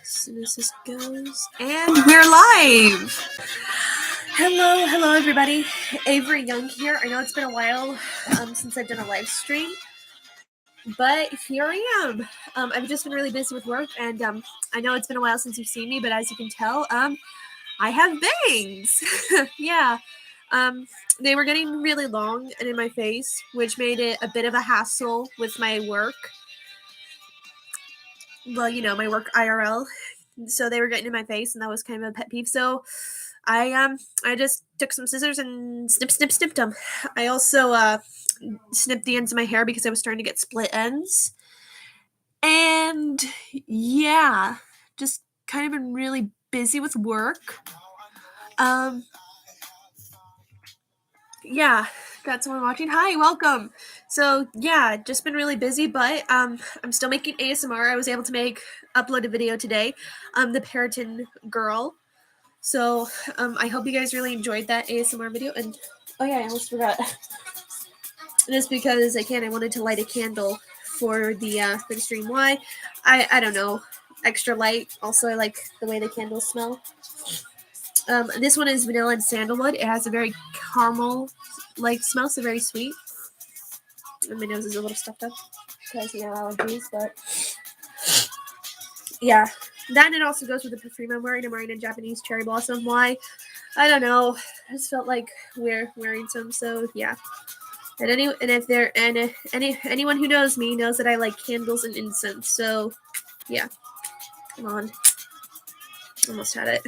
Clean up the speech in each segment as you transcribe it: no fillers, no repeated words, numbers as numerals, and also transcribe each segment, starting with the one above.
As soon as this goes, and we're live. Hello, everybody. Avery Young here. I know it's been a while since I've done a live stream, but here I am. I've just been really busy with work, and I know it's been a while since you've seen me, but as you can tell, I have bangs. Yeah. They were getting really long and in my face, which made it a bit of a hassle with my work. Well, you know, my work IRL. So they were getting in my face, and that was kind of a pet peeve. So I just took some scissors and snipped them. I also snipped the ends of my hair because I was starting to get split ends. And yeah, just kind of been really busy with work. Yeah, got someone watching. Hi, welcome. So yeah, just been really busy, but I'm still making ASMR. I was able to upload a video today, the Periton girl. So I hope you guys really enjoyed that ASMR video. And oh yeah, I almost forgot. Just because I wanted to light a candle for the stream. Why? I don't know. Extra light. Also, I like the way the candles smell. This one is vanilla and sandalwood. It has a very caramel-like smell, so very sweet. And my nose is a little stuffed up because, you know, allergies, but yeah. That and it also goes with the perfume I'm wearing. I'm wearing a Japanese cherry blossom. Why? I don't know. I just felt like wearing some, so yeah. And anyone who knows me knows that I like candles and incense, so yeah. Come on. Almost had it.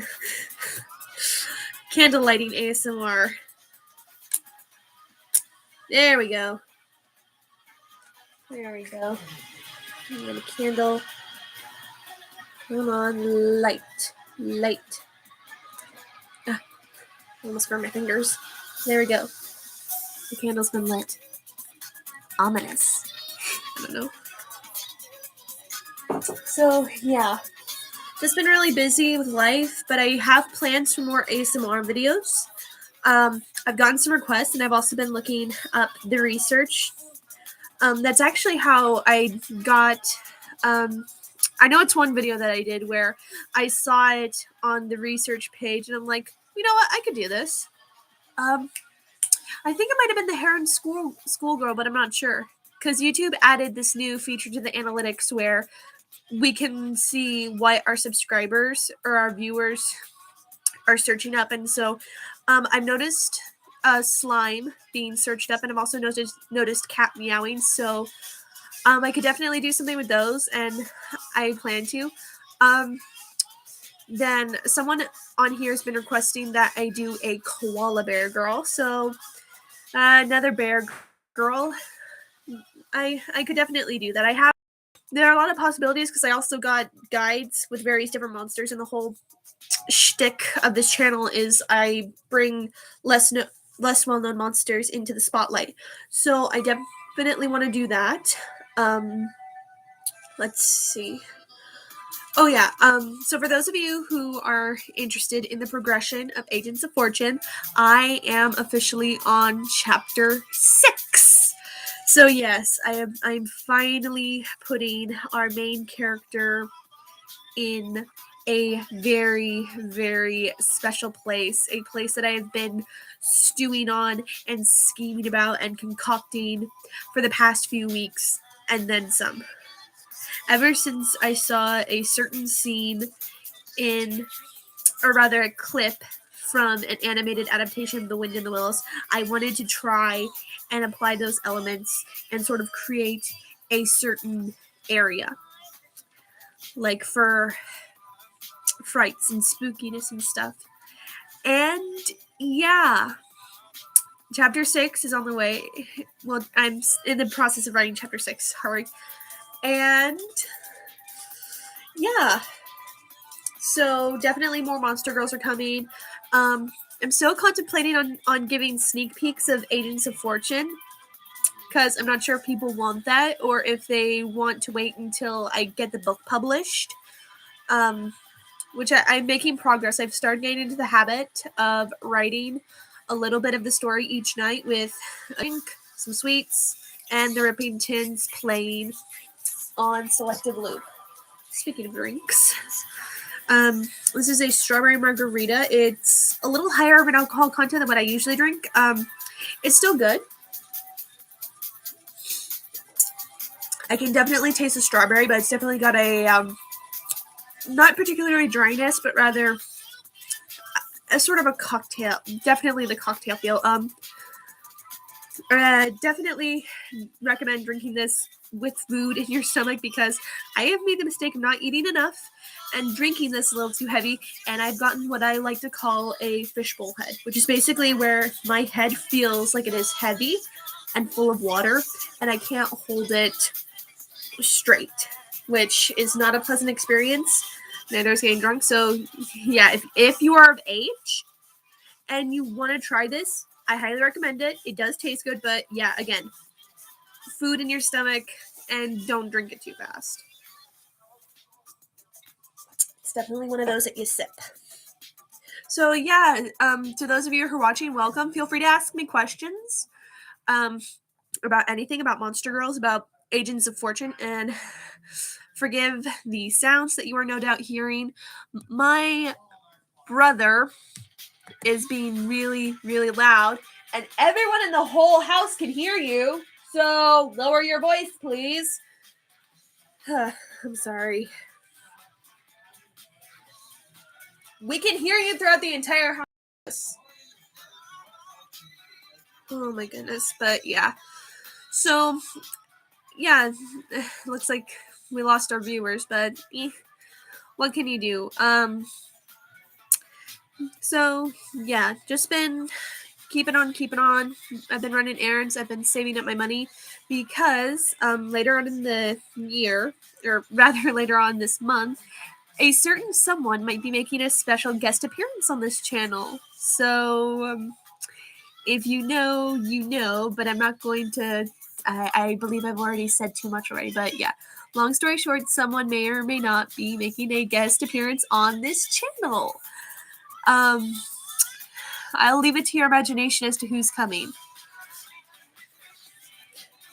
Candle lighting ASMR. There we go. There we go. And then a candle. Come on, light. Ah, I almost burned my fingers. There we go. The candle's been lit. Ominous. I don't know. So, yeah. Just been really busy with life, but I have plans for more ASMR videos. I've gotten some requests, and I've also been looking up the research. That's actually how I got... I know it's one video that I did where I saw it on the research page, and I'm like, you know what? I could do this. I think it might have been the Heron Schoolgirl, but I'm not sure. Because YouTube added this new feature to the analytics where we can see what our subscribers or our viewers are searching up. And so I've noticed slime being searched up, and I've also noticed cat meowing. So I could definitely do something with those, and I plan to. Then someone on here has been requesting that I do a koala bear girl. So another bear girl. I could definitely do that. There are a lot of possibilities because I also got guides with various different monsters, and the whole shtick of this channel is I bring less well-known monsters into the spotlight. So I definitely want to do that. Let's see. Oh yeah, so for those of you who are interested in the progression of Agents of Fortune, I am officially on chapter 6. So yes, I'm finally putting our main character in a very, very special place, a place that I have been stewing on and scheming about and concocting for the past few weeks, and then some. Ever since I saw a certain scene a clip from an animated adaptation of The Wind in the Willows, I wanted to try and apply those elements and sort of create a certain area. Like for frights and spookiness and stuff. And yeah, chapter 6 is on the way. Well, I'm in the process of writing chapter 6. Hurry. And yeah, so definitely more monster girls are coming. I'm still contemplating on giving sneak peeks of Agents of Fortune, because I'm not sure if people want that or if they want to wait until I get the book published. Which I'm making progress. I've started getting into the habit of writing a little bit of the story each night with some sweets and the Ripping Tins playing on selective loop. speaking of drinks, this is a strawberry margarita. It's a little higher of an alcohol content than what I usually drink. It's still good. I can definitely taste the strawberry, but it's definitely got a not particularly dryness, but rather a sort of a cocktail. Definitely the cocktail feel. Definitely recommend drinking this with food in your stomach, because I have made the mistake of not eating enough and drinking this a little too heavy, and I've gotten what I like to call a fishbowl head, which is basically where my head feels like it is heavy and full of water, and I can't hold it straight, which is not a pleasant experience. Neither is getting drunk. So yeah, if you are of age and you want to try this, I highly recommend it. It does taste good, but yeah, again, food in your stomach, and don't drink it too fast. It's definitely one of those that you sip. So yeah, to those of you who are watching, welcome. Feel free to ask me questions about anything, about Monster Girls, about Agents of Fortune, and forgive the sounds that you are no doubt hearing. My brother is being really, really loud, and everyone in the whole house can hear you, so lower your voice, please. I'm sorry. We can hear you throughout the entire house. Oh my goodness, but yeah. So, yeah, looks like we lost our viewers, but what can you do? So, yeah, just been keeping on. I've been running errands. I've been saving up my money because later on in the year, or rather later on this month, a certain someone might be making a special guest appearance on this channel. So, if you know, you know, but I'm not going to, I believe I've already said too much already, but yeah. Long story short, someone may or may not be making a guest appearance on this channel. I'll leave it to your imagination as to who's coming.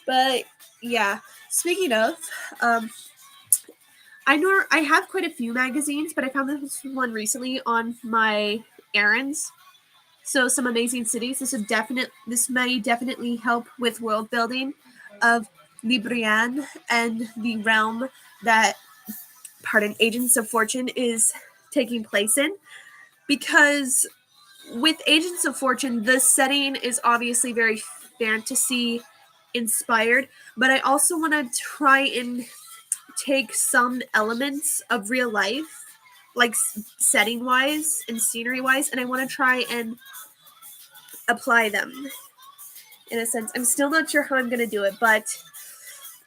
But yeah, speaking of, I know I have quite a few magazines, but I found this one recently on my errands. So some amazing cities. This may definitely help with world building of Librian and the realm that, Agents of Fortune is taking place in. Because with Agents of Fortune, the setting is obviously very fantasy inspired, but I also want to try and take some elements of real life, like setting wise and scenery wise, and I want to try and apply them in a sense. I'm still not sure how I'm going to do it, but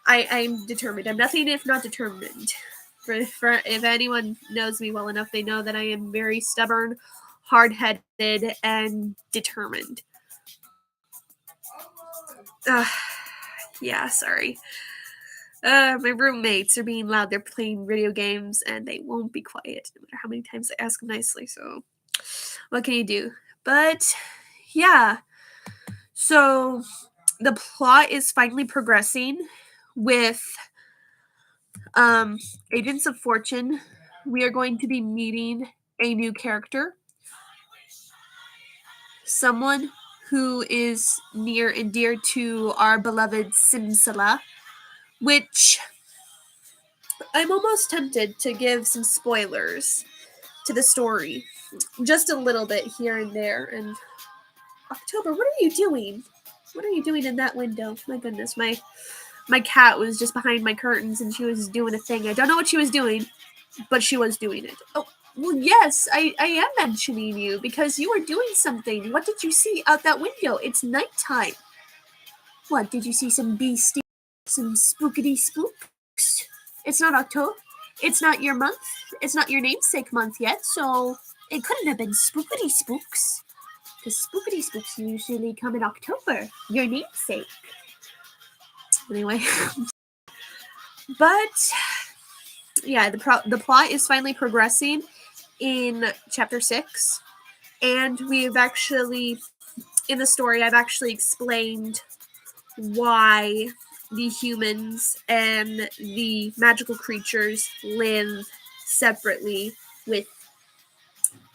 I'm determined. I'm nothing if not determined. For if anyone knows me well enough, they know that I am very stubborn, hard-headed, and determined. Yeah, sorry. My roommates are being loud. They're playing video games, and they won't be quiet no matter how many times I ask them nicely. So, what can you do? But, yeah. So, the plot is finally progressing with Agents of Fortune. We are going to be meeting a new character. Someone who is near and dear to our beloved Simsala, which I'm almost tempted to give some spoilers to the story. Just a little bit here and there. And October, what are you doing? What are you doing in that window? My goodness, my cat was just behind my curtains and she was doing a thing. I don't know what she was doing, but she was doing it. Oh, well, yes, I am mentioning you because you were doing something. What did you see out that window? It's nighttime. What, did you see some beastie, some spookity spooks? It's not October. It's not your month. It's not your namesake month yet, so it couldn't have been spookity spooks. Because spookity spooks usually come in October. Your namesake. Anyway. But yeah, the plot is finally progressing in chapter 6, and we've actually, in the story, I've actually explained why the humans and the magical creatures live separately with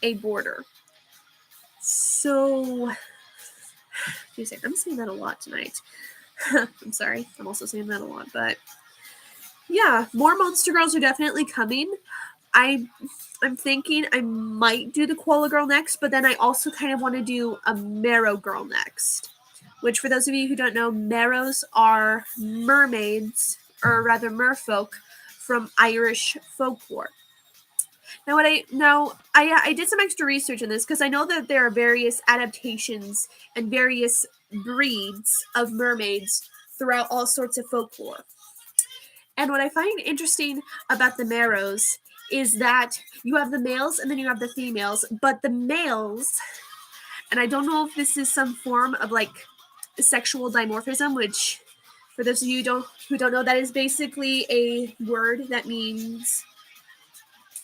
a border. So, I'm saying that a lot tonight. I'm sorry. I'm also saying that a lot, but yeah, more Monster Girls are definitely coming. I'm thinking I might do the Koala Girl next, but then I also kind of want to do a Marrow Girl next. Which, for those of you who don't know, marrows are mermaids, or rather merfolk, from Irish folklore. Now, I did some extra research on this because I know that there are various adaptations and various breeds of mermaids throughout all sorts of folklore. And what I find interesting about the marrows is that you have the males and then you have the females, but the males, and I don't know if this is some form of like sexual dimorphism, which for those of you who don't know, that is basically a word that means,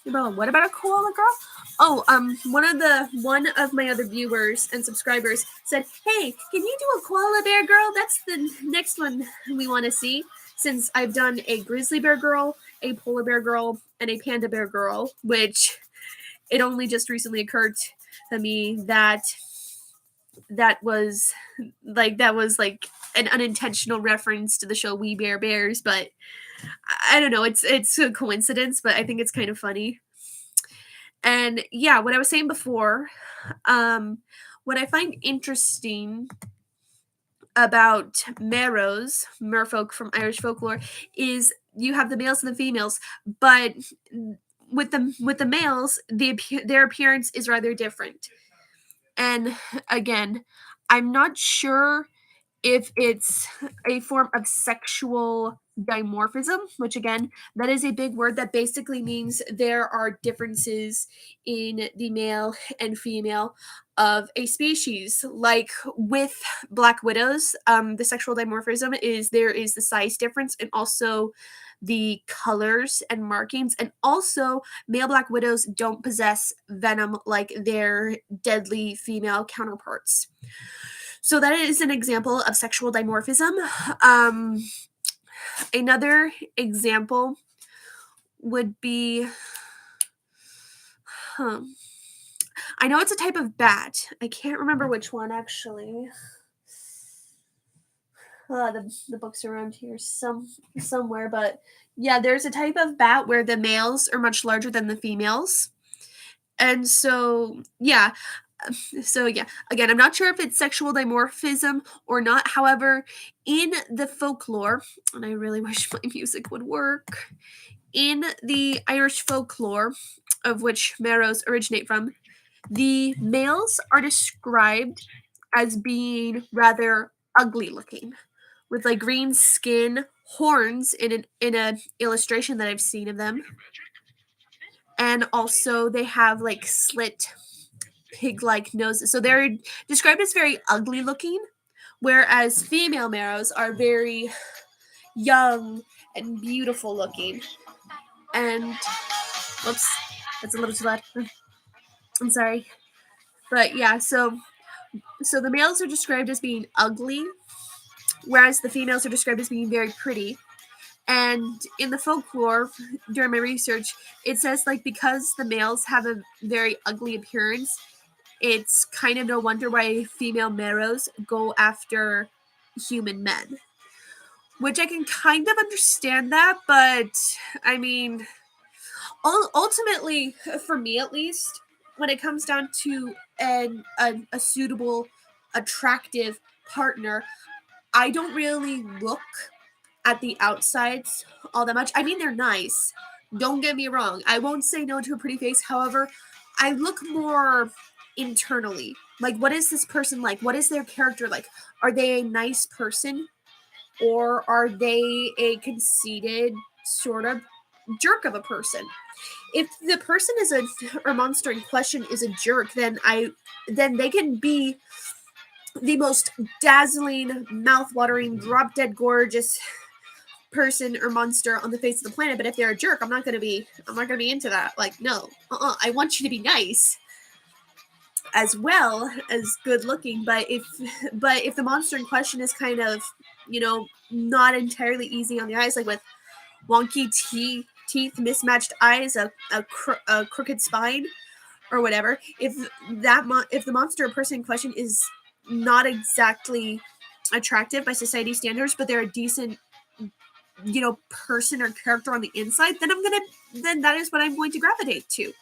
what about a koala girl? Oh, one of my other viewers and subscribers said, "Hey, can you do a koala bear girl? That's the next one we want to see." Since I've done a grizzly bear girl, a polar bear girl, and a panda bear girl, which it only just recently occurred to me that was like an unintentional reference to the show We Bare Bears, but I don't know, it's a coincidence, but I think it's kind of funny. And yeah, what I was saying before, what I find interesting about marrows, merfolk from Irish folklore, is you have the males and the females, but with the males, their appearance is rather different. And again, I'm not sure if it's a form of sexual dimorphism, which again, that is a big word that basically means there are differences in the male and female of a species. Like with black widows, the sexual dimorphism is there is the size difference and also the colors and markings, and also male black widows don't possess venom like their deadly female counterparts. So that is an example of sexual dimorphism. Another example would be, I know it's a type of bat. I can't remember which one actually. The books are around here somewhere, but yeah, there's a type of bat where the males are much larger than the females. And so, yeah. Again, I'm not sure if it's sexual dimorphism or not. However, in the folklore, and I really wish my music would work, in the Irish folklore, of which marrows originate from, the males are described as being rather ugly looking, with like green skin, horns in an illustration that I've seen of them, and also they have like slit pig-like noses. So they're described as very ugly looking, whereas female marrows are very young and beautiful looking. And whoops, that's a little too loud. I'm sorry. But yeah, so the males are described as being ugly, whereas the females are described as being very pretty. And in the folklore, during my research, it says like because the males have a very ugly appearance, it's kind of no wonder why female marrows go after human men. Which I can kind of understand that, but I mean, ultimately, for me at least, when it comes down to a suitable, attractive partner, I don't really look at the outsides all that much. I mean, they're nice. Don't get me wrong. I won't say no to a pretty face. However, I look more internally. Like, what is this person like? What is their character like? Are they a nice person? Or are they a conceited sort of jerk of a person? If the person or monster in question is a jerk, then they can be the most dazzling, mouth-watering, drop-dead gorgeous person or monster on the face of the planet. But if they're a jerk, I'm not gonna be into that. Like, no, I want you to be nice. as well as good looking, but if the monster in question is kind of, not entirely easy on the eyes, like with wonky teeth, mismatched eyes, a crooked spine, or whatever. If the monster or person in question is not exactly attractive by society standards, but they're a decent, person or character on the inside, then that is what I'm going to gravitate to.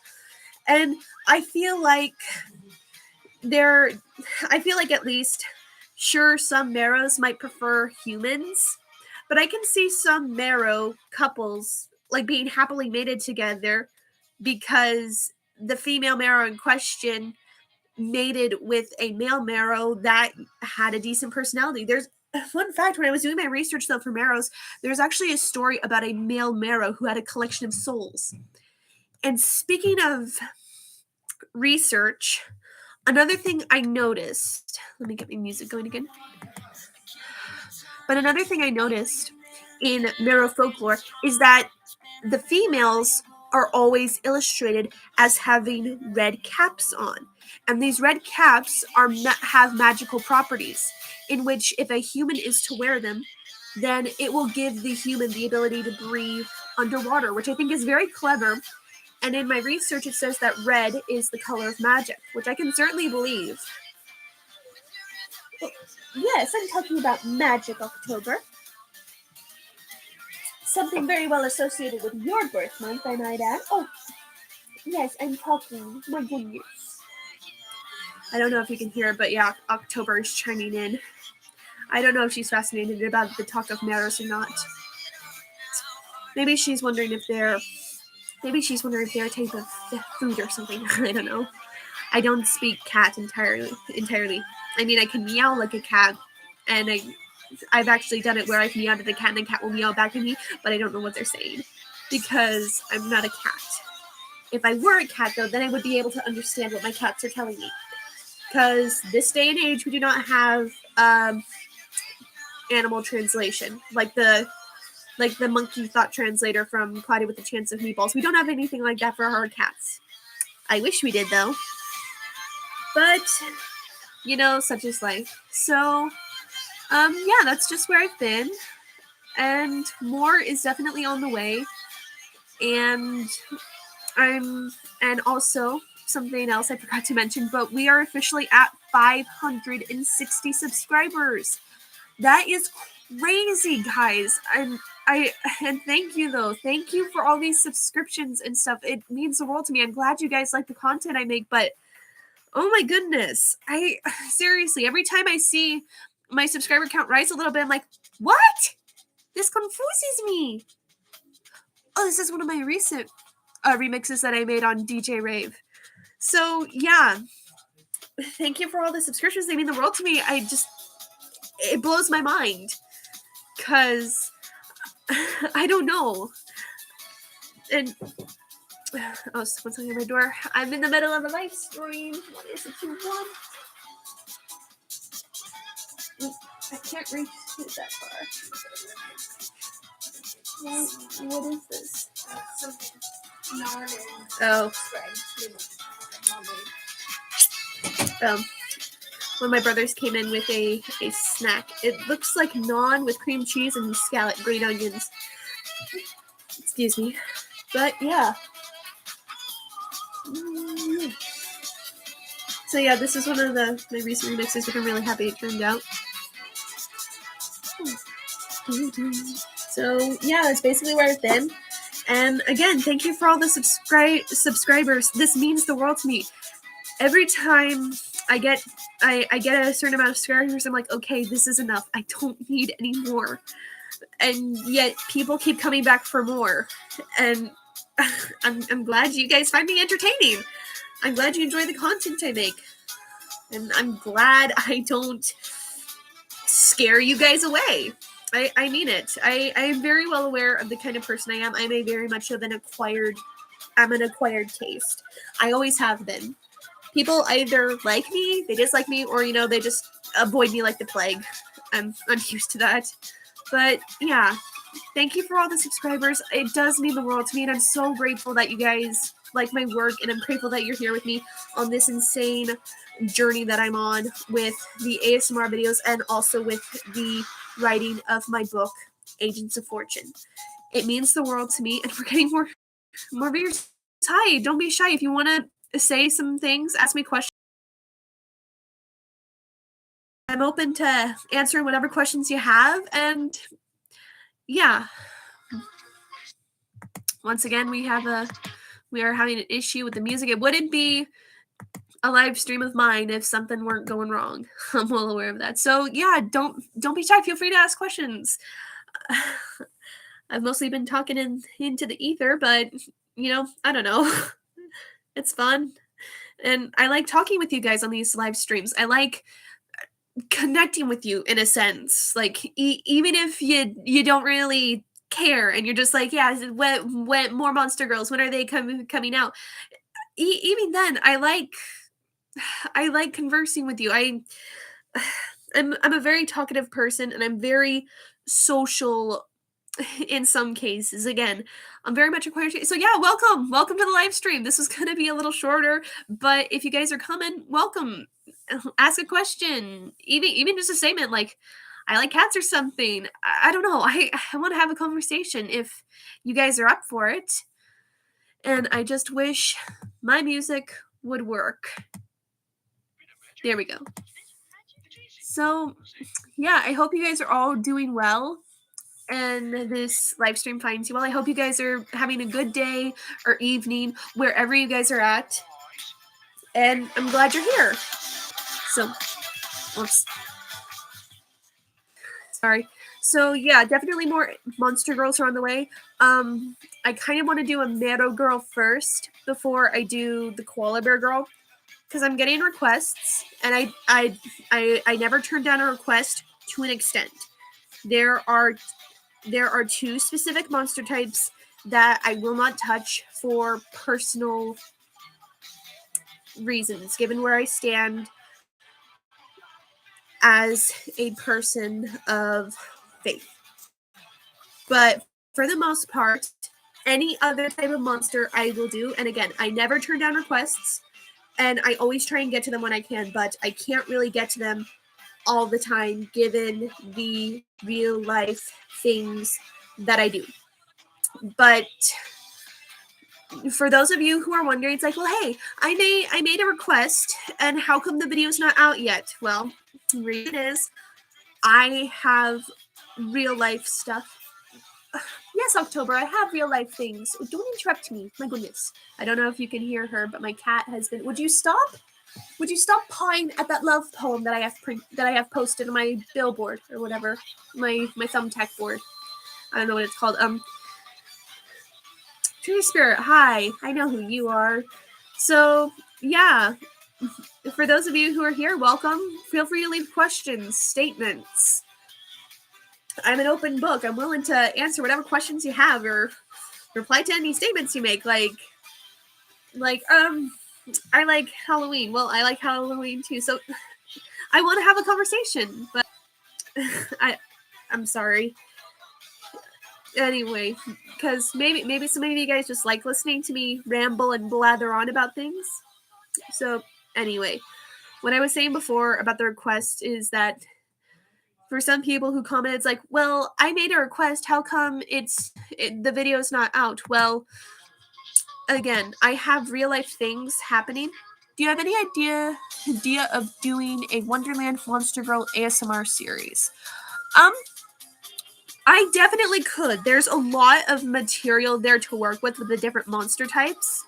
And I feel like at least, sure, some marrows might prefer humans, but I can see some marrow couples like being happily mated together because the female marrow in question mated with a male marrow that had a decent personality. There's a fun fact: when I was doing my research though for marrows, there's actually a story about a male marrow who had a collection of souls. And speaking of research, another thing I noticed, let me get my music going again. But another thing I noticed in marrow folklore is that the females are always illustrated as having red caps on. And these red caps have magical properties, in which if a human is to wear them, then it will give the human the ability to breathe underwater, which I think is very clever. And in my research, it says that red is the color of magic, which I can certainly believe. Well, yes, I'm talking about Magic October. Something very well associated with your birth month, I might add. Oh, yes, I'm talking. My goodness. I don't know if you can hear, but yeah, October is chiming in. I don't know if she's fascinated about the talk of marrows or not. Maybe she's wondering if they're a type of food or something. I don't know. I don't speak cat entirely. I mean, I can meow like a cat, and I've actually done it where I've meowed at a cat and the cat will meow back at me, but I don't know what they're saying because I'm not a cat. If I were a cat, though, then I would be able to understand what my cats are telling me. Because this day and age, we do not have animal translation like the monkey thought translator from Cloudy with a Chance of Meatballs. We don't have anything like that for our cats. I wish we did, though. But, such is life. So, yeah, that's just where I've been. And more is definitely on the way. And also something else I forgot to mention, but we are officially at 560 subscribers. That is crazy, guys. And thank you though. Thank you for all these subscriptions and stuff. It means the world to me. I'm glad you guys like the content I make, but oh my goodness. Seriously, every time I see my subscriber count rise a little bit, I'm like, what? This confuses me. Oh, this is one of my recent remixes that I made on DJ Rave. So yeah, thank you for all the subscriptions. They mean the world to me. It blows my mind because I don't know. And someone's knocking on my door. I'm in the middle of a live stream. What is it you want? I can't reach it that far. What is this? Oh. One of my brothers came in with a snack. It looks like naan with cream cheese and scallop green onions. Excuse me. But yeah. So yeah, this is one of my recent remixes, which I'm really happy it turned out. So yeah, that's basically where I've been. And again, thank you for all the subscribers. This means the world to me. Every time I get a certain amount of subscribers, I'm like, okay, this is enough. I don't need any more. And yet people keep coming back for more. And I'm glad you guys find me entertaining. I'm glad you enjoy the content I make. And I'm glad I don't scare you guys away. I mean it. I am very well aware of the kind of person I am. I'm a very much of an acquired taste. I always have been. People either like me, they dislike me, or they just avoid me like the plague. I'm used to that. But yeah, thank you for all the subscribers. It does mean the world to me, and I'm so grateful that you guys like my work, and I'm grateful that you're here with me on this insane journey that I'm on with the ASMR videos and also with the writing of my book, Agents of Fortune. It means the world to me, and we're getting more viewers. Hi, don't be shy. If you want to say some things, ask me questions. I'm open to answering whatever questions you have, and yeah. Once again, we are having an issue with the music. It wouldn't be a live stream of mine if something weren't going wrong. I'm well aware of that. So yeah, don't be shy. Feel free to ask questions. I've mostly been talking into the ether, but I don't know. It's fun. And I like talking with you guys on these live streams. I like connecting with you in a sense. Like even if you don't really care and you're just like, yeah, when more Monster Girls, when are they coming out? Even then, I like conversing with you. I'm a very talkative person, and I'm very social in some cases. Again, I'm very much acquired. So yeah, welcome to the live stream. This was going to be a little shorter, but if you guys are coming, welcome. Ask a question, even just a statement like, I like cats or something. I don't know. I want to have a conversation if you guys are up for it. And I just wish my music would work. There we go. So yeah, I hope you guys are all doing well and this live stream finds you well. I hope you guys are having a good day or evening wherever you guys are at. And I'm glad you're here. So, oops. Sorry. So yeah, definitely more Monster Girls are on the way. I kind of want to do a Meadow Girl first before I do the Koala Bear Girl, because I'm getting requests, and I never turn down a request to an extent. There are two specific monster types that I will not touch for personal reasons, given where I stand as a person of faith. But for the most part, any other type of monster I will do. And again, I never turn down requests, and I always try and get to them when I can, but I can't really get to them all the time given the real life things that I do. But for those of you who are wondering, it's like, well, hey, I made a request, and how come the video's not out yet? Well, the reason is I have real life stuff. Yes, October, I have real life things. Don't interrupt me. My goodness. I don't know if you can hear her, but my cat has been. Would you stop? Would you stop pawing at that love poem that I have posted on my billboard or whatever, my thumbtack board? I don't know what it's called. True Spirit, hi. I know who you are. So yeah, for those of you who are here, welcome. Feel free to leave questions, statements. I'm an open book. I'm willing to answer whatever questions you have or reply to any statements you make. Like I like Halloween. Well, I like Halloween too. So I want to have a conversation, but I'm sorry. Anyway, because maybe some of you guys just like listening to me ramble and blather on about things. So anyway, what I was saying before about the request is that for some people who comment, it's like, well, I made a request. How come the video's not out? Well, again, I have real life things happening. Do you have any idea of doing a Wonderland Monster Girl ASMR series? I definitely could. There's a lot of material there to work with the different monster types.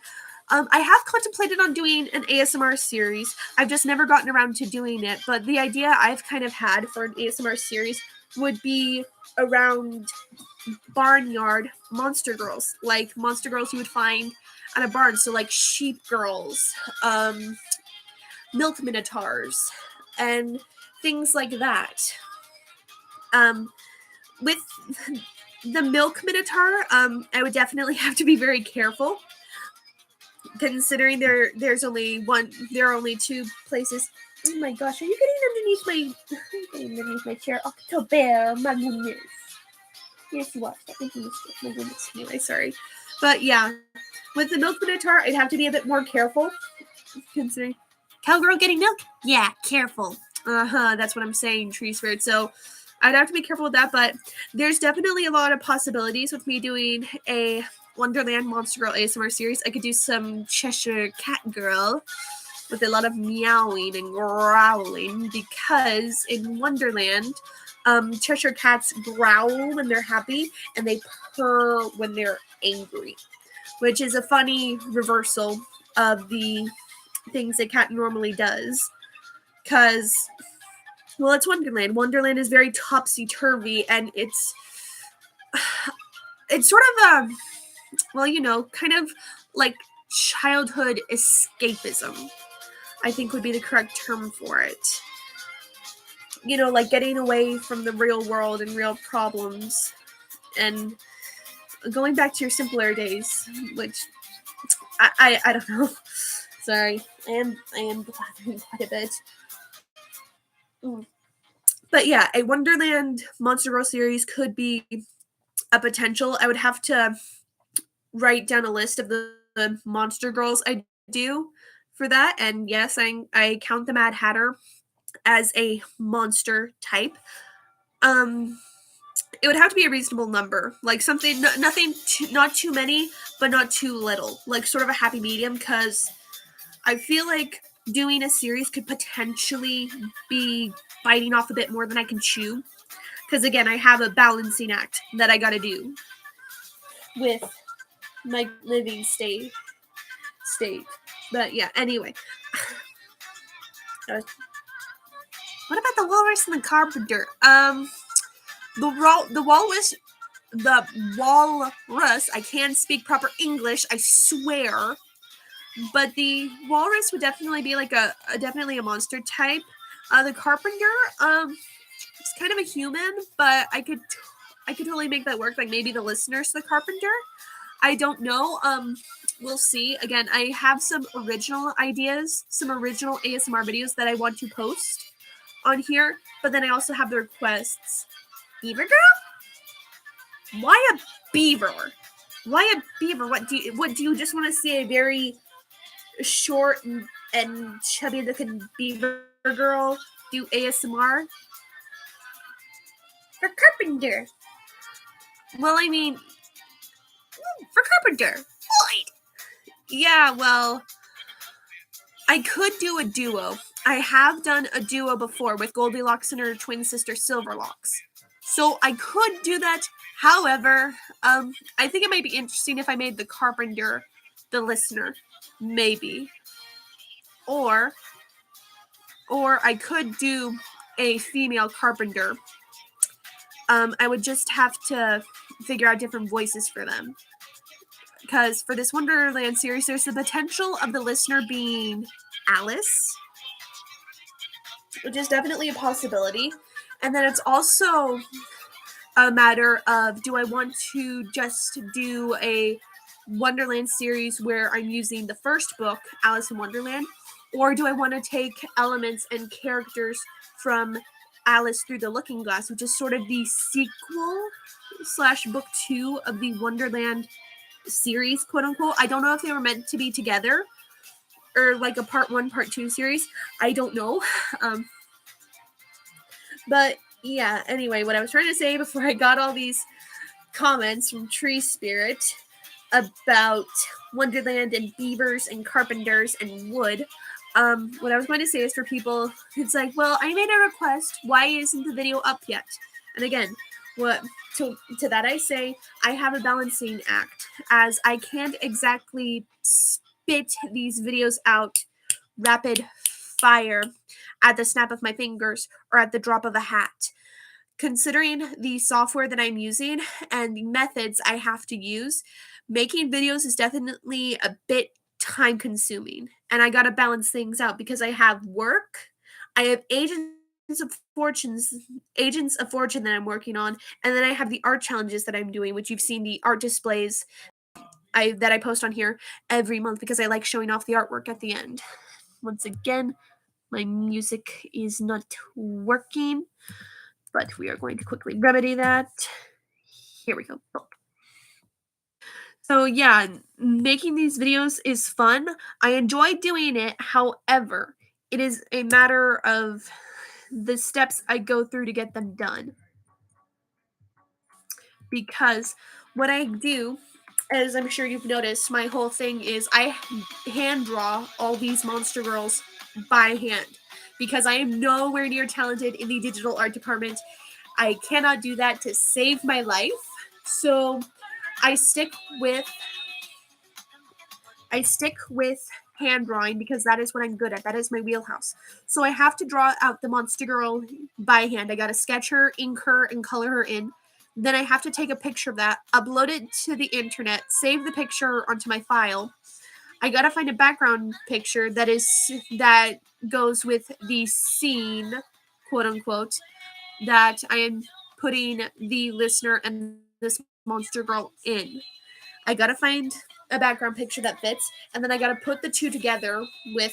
I have contemplated on doing an ASMR series. I've just never gotten around to doing it, but the idea I've kind of had for an ASMR series would be around barnyard monster girls, like monster girls you would find at a barn. So like sheep girls, milk minotaurs, and things like that. With the milk minotaur, I would definitely have to be very careful, considering there are only two places. Oh my gosh, are you getting underneath my chair? October, my goodness. Yes, you are. Stop making mischief. My goodness. Anyway, sorry. But yeah, with the milk minotaur, I'd have to be a bit more careful, considering cowgirl getting milk. Yeah, careful. That's what I'm saying, tree spirit. So I'd have to be careful with that. But there's definitely a lot of possibilities with me doing a Wonderland Monster Girl ASMR series. I could do some Cheshire Cat Girl with a lot of meowing and growling, because in Wonderland, Cheshire cats growl when they're happy and they purr when they're angry, which is a funny reversal of the things a cat normally does. Because, well, it's Wonderland. Wonderland is very topsy-turvy, and it's sort of well, kind of like childhood escapism, I think would be the correct term for it. Like getting away from the real world and real problems and going back to your simpler days, which I don't know. Sorry, I am blathering quite a bit. But yeah, a Wonderland Monster Girl series could be a potential. I would have to write down a list of the Monster Girls I do for that, and yes, I count the Mad Hatter as a monster type. It would have to be a reasonable number, like something, nothing, not too many, but not too little, like sort of a happy medium, because I feel like doing a series could potentially be biting off a bit more than I can chew, because again, I have a balancing act that I got to do with my living state. But yeah, anyway. What about the walrus and the carpenter? The walrus, I can't speak proper English, I swear. But the walrus would definitely be like definitely a monster type. The carpenter, it's kind of a human, but I could totally make that work. Like maybe the listener's the carpenter. I don't know. We'll see. Again, I have some original ideas, some original ASMR videos that I want to post on here, but then I also have the requests. Beaver girl? Why a beaver? Why a beaver? What do you just want to see a very short and chubby looking beaver girl do ASMR? For carpenter. Well, I mean, for carpenter. Right. Yeah, well, I could do a duo. I have done a duo before with Goldilocks and her twin sister Silverlocks. So I could do that. However, I think it might be interesting if I made the carpenter the listener. Maybe. Or I could do a female carpenter. I would just have to figure out different voices for them. Because for this Wonderland series, there's the potential of the listener being Alice, which is definitely a possibility. And then it's also a matter of, do I want to just do a Wonderland series where I'm using the first book, Alice in Wonderland, or do I want to take elements and characters from Alice Through the Looking Glass, which is sort of the sequel / book 2 of the Wonderland series, quote unquote. I don't know if they were meant to be together or like a part 1, part 2 series. I don't know. But yeah, anyway, what I was trying to say before I got all these comments from Tree Spirit about Wonderland and beavers and carpenters and wood, what I was going to say is for people, it's like, well, I made a request. Why isn't the video up yet? And again, to that I say, I have a balancing act, as I can't exactly spit these videos out rapid fire at the snap of my fingers or at the drop of a hat. Considering the software that I'm using and the methods I have to use, making videos is definitely a bit time consuming. And I got to balance things out because I have work, I have agents of fortune that I'm working on, and then I have the art challenges that I'm doing, which you've seen the art displays that I post on here every month because I like showing off the artwork at the end. Once again, my music is not working, but we are going to quickly remedy that. Here we go. So yeah, making these videos is fun. I enjoy doing it. However, it is a matter of the steps I go through to get them done. Because what I do, as I'm sure you've noticed, my whole thing is I hand draw all these monster girls by hand because I am nowhere near talented in the digital art department. I cannot do that to save my life. So I stick with hand drawing because that is what I'm good at. That is my wheelhouse. So I have to draw out the monster girl by hand. I got to sketch her, ink her, and color her in. Then I have to take a picture of that, upload it to the internet, save the picture onto my file. I got to find a background picture that goes with the scene, quote unquote, that I am putting the listener and this monster girl in. I gotta find a background picture that fits, and then I gotta put the two together with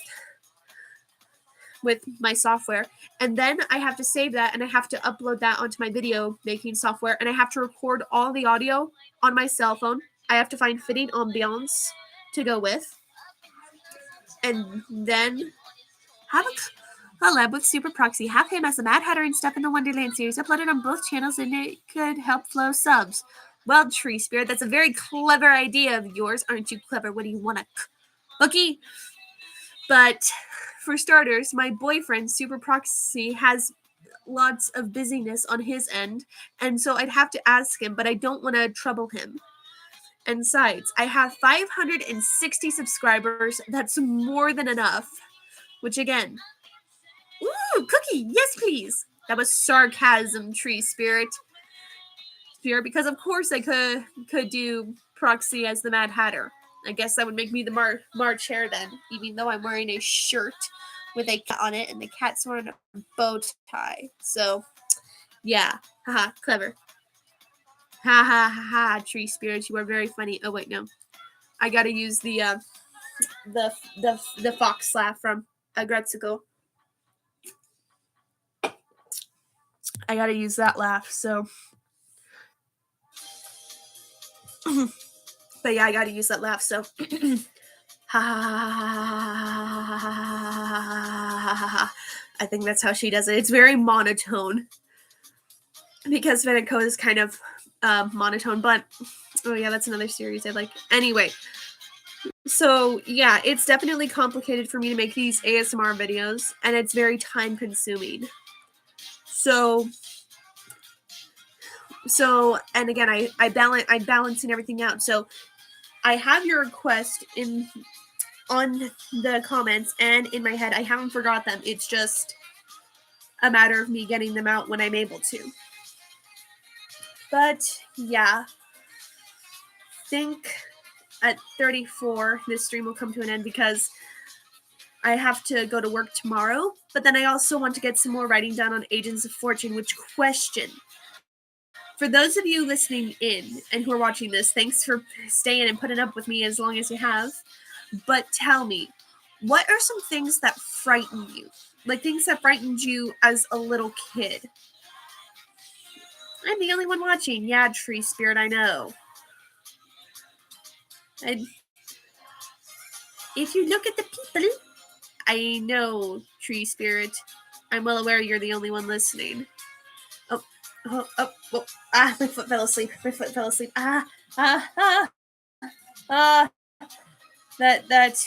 my software, and then I have to save that and I have to upload that onto my video making software, and I have to record all the audio on my cell phone. I have to find fitting ambiance to go with, and then have a collab with Super Proxy. Have him as the Mad Hatter and Stuff in the Wonderland series uploaded on both channels, and it could help flow subs. Well, Tree Spirit, that's a very clever idea of yours. Aren't you clever? What do you want to cookie? But for starters, my boyfriend, Super Proxy, has lots of busyness on his end, and so I'd have to ask him, but I don't want to trouble him. And besides, I have 560 subscribers. That's more than enough. Which again, ooh, cookie, yes please. That was sarcasm, Tree Spirit. Because of course I could do Proxy as the Mad Hatter. I guess that would make me the March Hare then, even though I'm wearing a shirt with a cat on it, and the cat's wearing a bow tie. So, yeah, haha, clever. Ha ha ha ha, Tree Spirit, you are very funny. Oh wait, no, I gotta use the fox laugh from Agretzico. I gotta use that laugh. So, but yeah, I gotta use that laugh. So. I think that's how she does it. It's very monotone because Veneco is kind of monotone, but oh yeah, that's another series I like. Anyway, so yeah, it's definitely complicated for me to make these ASMR videos, and it's very time consuming. So and again, I'm balancing everything out. So I have your request on the comments and in my head. I haven't forgot them. It's just a matter of me getting them out when I'm able to. But yeah, I think at 34 this stream will come to an end because I have to go to work tomorrow. But then I also want to get some more writing done on Agents of Fortune. Which question, for those of you listening in and who are watching this, thanks for staying and putting up with me as long as you have. But tell me, what are some things that frighten you? Like things that frightened you as a little kid? I'm the only one watching. Yeah, Tree Spirit, I know. And if you look at the people, I know, Tree Spirit. I'm well aware you're the only one listening. Oh. Ah, my foot fell asleep. Ah. That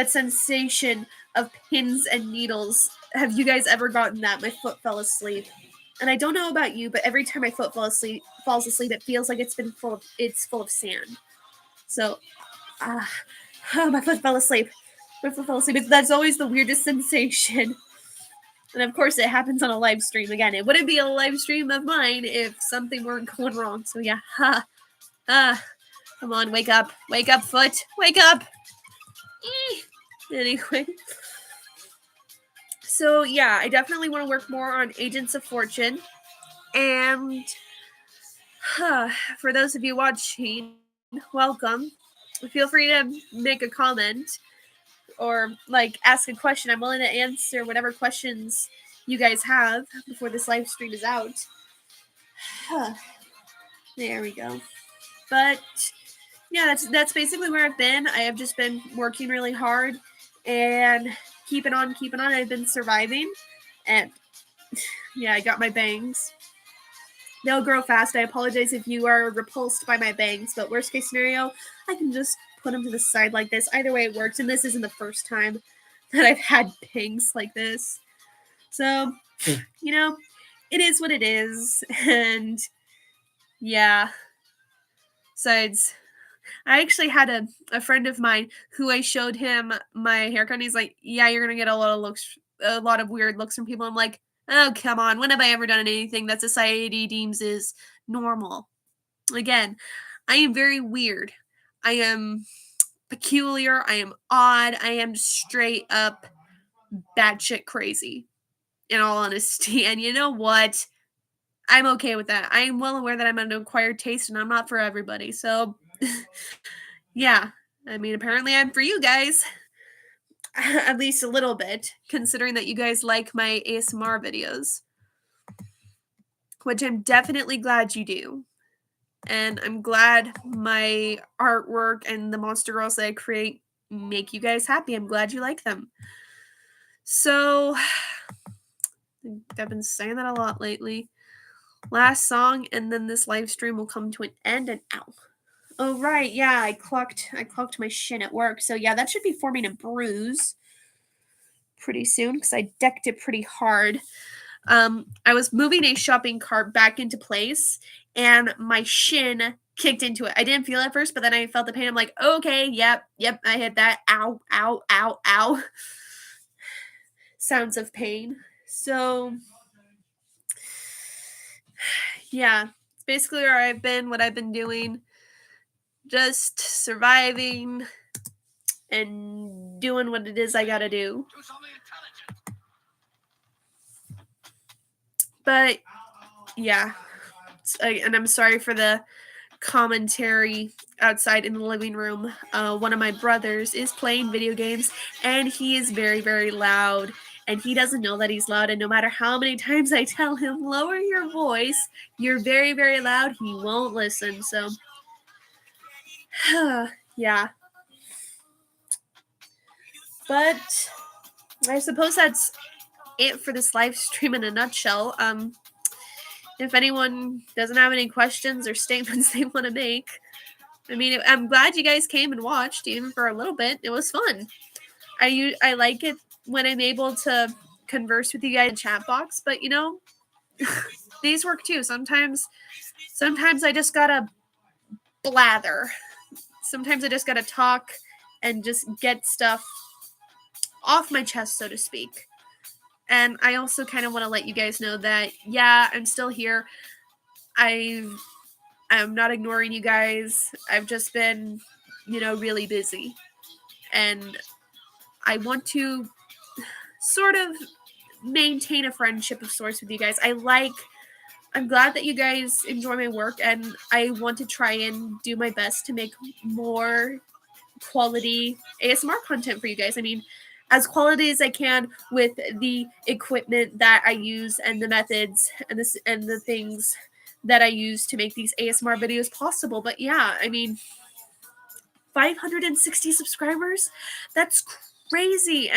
sensation of pins and needles. Have you guys ever gotten that? My foot fell asleep. And I don't know about you, but every time my foot falls asleep, it feels like it's full of sand. So, my foot fell asleep. That's always the weirdest sensation. And of course, it happens on a live stream again. It wouldn't be a live stream of mine if something weren't going wrong. So yeah, come on, wake up, foot, wake up. Anyway. So yeah, I definitely want to work more on Agents of Fortune. And for those of you watching, welcome. Feel free to make a comment or like ask a question. I'm willing to answer whatever questions you guys have before this live stream is out. There we go. But yeah, that's basically where I've been. I have just been working really hard and keeping on, keeping on. I've been surviving, and yeah, I got my bangs. They'll grow fast. I apologize if you are repulsed by my bangs, but worst case scenario, I can just put them to the side like this. Either way, it works, and this isn't the first time that I've had bangs like this. So, you know, it is what it is, and yeah. Besides, I actually had a friend of mine who I showed him my haircut, and he's like, "Yeah, you're gonna get a lot of weird looks from people." I'm like, "Oh, come on! When have I ever done anything that society deems is normal?" Again, I am very weird. I am peculiar. I am odd. I am straight up batshit crazy. In all honesty, and you know what? I'm okay with that. I am well aware that I'm an acquired taste, and I'm not for everybody. So. Yeah. I mean, apparently I'm for you guys. At least a little bit, considering that you guys like my ASMR videos, which I'm definitely glad you do. And I'm glad my artwork and the monster girls that I create make you guys happy. I'm glad you like them. So, I've been saying that a lot lately. Last song, and then this live stream will come to an end. And ow. Oh right, yeah, I clocked my shin at work. So yeah, that should be forming a bruise pretty soon because I decked it pretty hard. I was moving a shopping cart back into place, and my shin kicked into it. I didn't feel it at first, but then I felt the pain. I'm like, okay, yep, I hit that. Ow, ow, ow, ow. Sounds of pain. So, yeah, it's basically where I've been, what I've been doing. Just surviving and doing what it is I gotta do. But yeah, and I'm sorry for the commentary outside in the living room. One of my brothers is playing video games, and he is very, very loud. And he doesn't know that he's loud. And no matter how many times I tell him, lower your voice, you're very, very loud, he won't listen. So, yeah. But I suppose that's it for this live stream in a nutshell. If anyone doesn't have any questions or statements they want to make, I mean, I'm glad you guys came and watched, even for a little bit. It was fun. I like it when I'm able to converse with you guys in chat box, but you know, these work too. Sometimes I just gotta blather. Sometimes I just gotta talk and just get stuff off my chest, so to speak. And I also kind of want to let you guys know that, yeah, I'm still here. I'm not ignoring you guys. I've just been, really busy. And I want to sort of maintain a friendship of sorts with you guys. I'm glad that you guys enjoy my work, and I want to try and do my best to make more quality ASMR content for you guys. I mean, as quality as I can with the equipment that I use and the methods and the things that I use to make these ASMR videos possible. But yeah, I mean, 560 subscribers? That's crazy.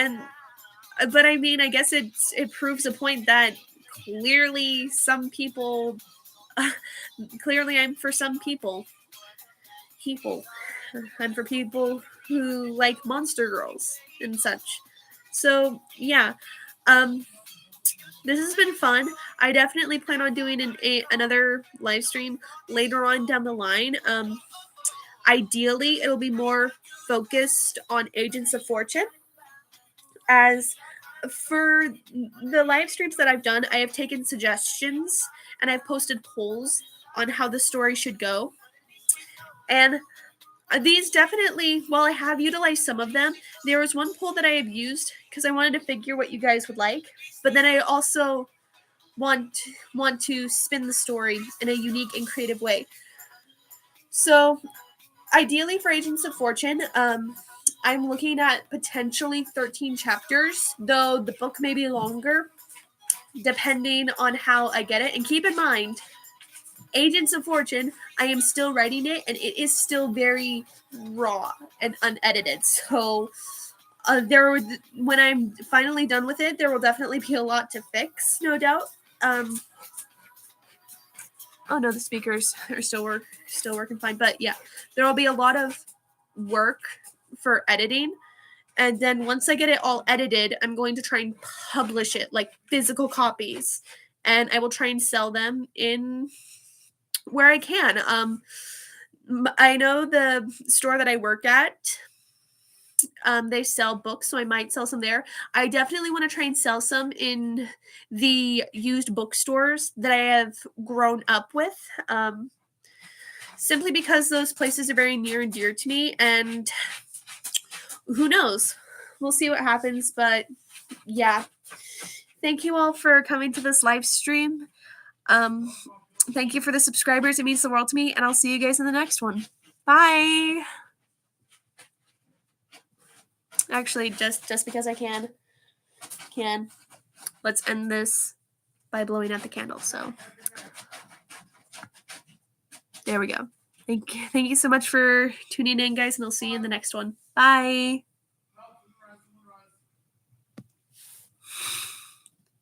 But I mean, I guess it proves a point that clearly some people clearly I'm for some people. I'm for people who like monster girls and such. So, yeah. This has been fun. I definitely plan on doing another live stream later on down the line. Ideally, it'll be more focused on Agents of Fortune. As for the live streams that I've done, I have taken suggestions and I've posted polls on how the story should go. And these definitely, while I have utilized some of them, there was one poll that I have used because I wanted to figure what you guys would like. But then I also want to spin the story in a unique and creative way. So, ideally for Agents of Fortune, I'm looking at potentially 13 chapters, though the book may be longer, depending on how I get it. And keep in mind, Agents of Fortune, I am still writing it, and it is still very raw and unedited. So when I'm finally done with it, there will definitely be a lot to fix, no doubt. Oh no, the speakers are still working fine. But yeah, there will be a lot of work for editing. And then once I get it all edited, I'm going to try and publish it like physical copies. And I will try and sell them in where I can. I know the store that I work at, they sell books, so I might sell some there. I definitely want to try and sell some in the used bookstores that I have grown up with. Simply because those places are very near and dear to me, and who knows? We'll see what happens, but yeah. Thank you all for coming to this live stream. Thank you for the subscribers. It means the world to me, and I'll see you guys in the next one. Bye. Actually, just because I can. Let's end this by blowing out the candle. So there we go. Thank you so much for tuning in, guys, and I'll see you in the next one. Bye.